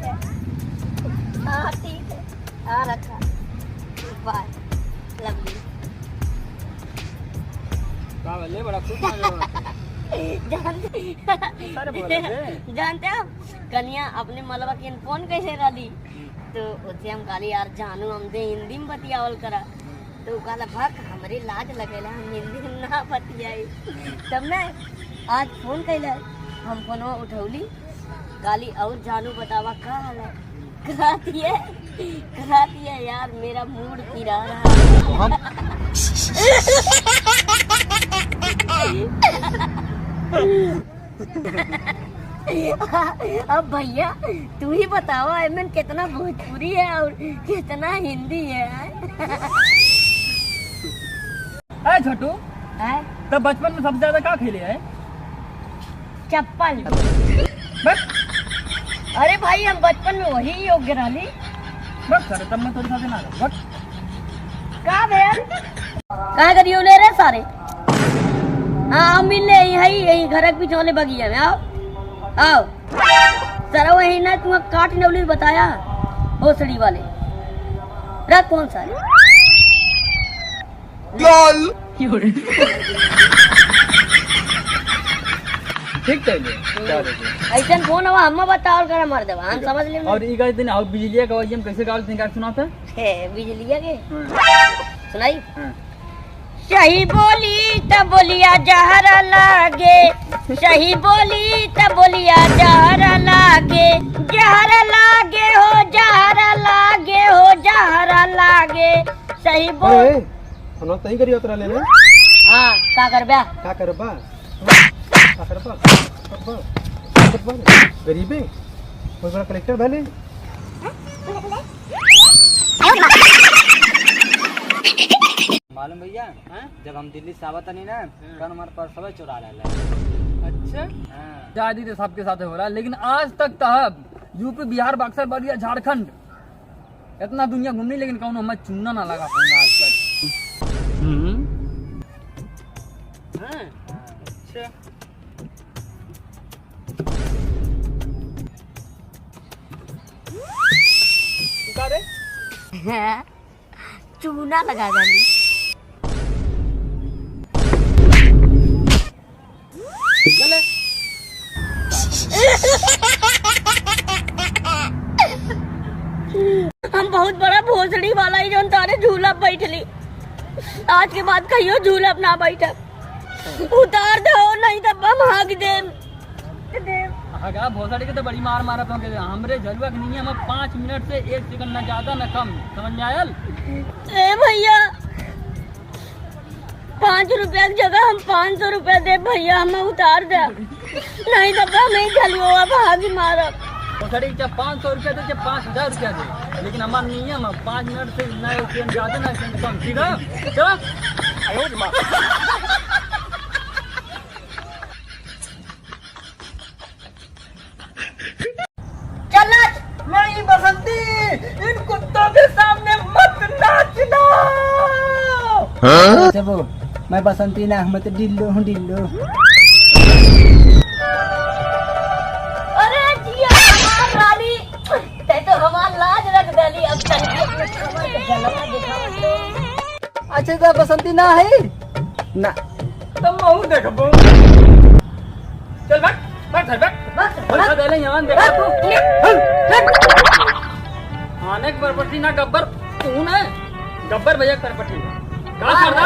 है। हाँ ठीक है, हाँ रखा, बाय, लवली। ले बड़ा खुश जानते आप कन्या अपने मलबा के फोन कैसे रही तो उसे हम कहली यार जानू हमसे हिंदी में बतियावल करा तो कहला भक हमारी लाज लगेला हम हिंदी में ना बतियाई तब ना आज फोन कैला हम फोनवा उठौली गाली और जानू बतावा का हाल है कराती है यार मेरा मूड पिरा रहा अब भैया तू ही बताओ एमन कितना भोजपुरी है और कितना हिंदी है। छोटू तो बचपन में सबसे ज्यादा क्या खेले है? चप्पल। अरे भाई हम बचपन में वही योग्य रही। बस सर तब मैं थोड़ी सा ना बस का भेल का करियो ले रे सारे। हाँ मिलने यही घर के पीछे वाले बगिया में आओ सर वही ना तुम्हें काट नवली बताया भोसड़ी वाले रख कौन सा ठीक है ऐसा फोन हवा हम बताओ कर मार देवा हम समझ ले। और ई दिन और बिजलिया का वजह कैसे गाल दिन का सुनाता है बिजलिया के सुनाई सही बोली तब बोलिया जहरा लागे सही बोली तब बोलिया जहरा लागे हो जहरा लागे सही बोल हम तही करियो तोरा लेने। हां का करबा गरीबे कोई बड़ा कलेक्टर भले मालूम भैया जब हम दिल्ली से आवत नहीं ना कल हमारे पास सब चुरा ले। अच्छा शादी तो सबके साथ हो रहा है लेकिन आज तक तब यूपी बिहार बक्सर बलिया झारखंड इतना दुनिया घूमनी लेकिन कौन हमें चुनना ना लगा पाऊंगा आज तक। अच्छा चूना लगा गाली हम बहुत बड़ा भोसड़ी वाला ही जो तारे झूला बैठली आज के बाद कहियो झूला ना बैठा उतार दो नहीं तो बम हाक दे हगा भोसड़ी के तो बड़ी मार मारा तो हमरे झलुआ के नहीं हम 5 मिनट से 1 सेकंड ना ज्यादा ना कम समझ में आयल। ए भैया 5 रुपया की जगह हम 500 रुपया दे भैया हमें उतार दे नहीं तो हमें झलुआ भागी मारब। भोसड़ी जब 500 रुपया दे 5000 रुपया दे लेकिन हमारा नियम है 5 मिनट से ना 1 सेकंड ज्यादा ना कम ठीक है चलो। नहीं बसंती इन कुत्तों के सामने मत नाचना। अच्छा वो मैं बसंती ना मैं तो डिल्लो हूँ डिल्लो। अरे जिया हमार रानी ते तो हमार लाज रख डाली अब अच्छा तो बसंती ना है ना तो मैं देखबो चल बैठ पैसा दे ले यहाँ देखा आने परपटी ना गब्बर तू ना गब्बर भैया परपटी का करना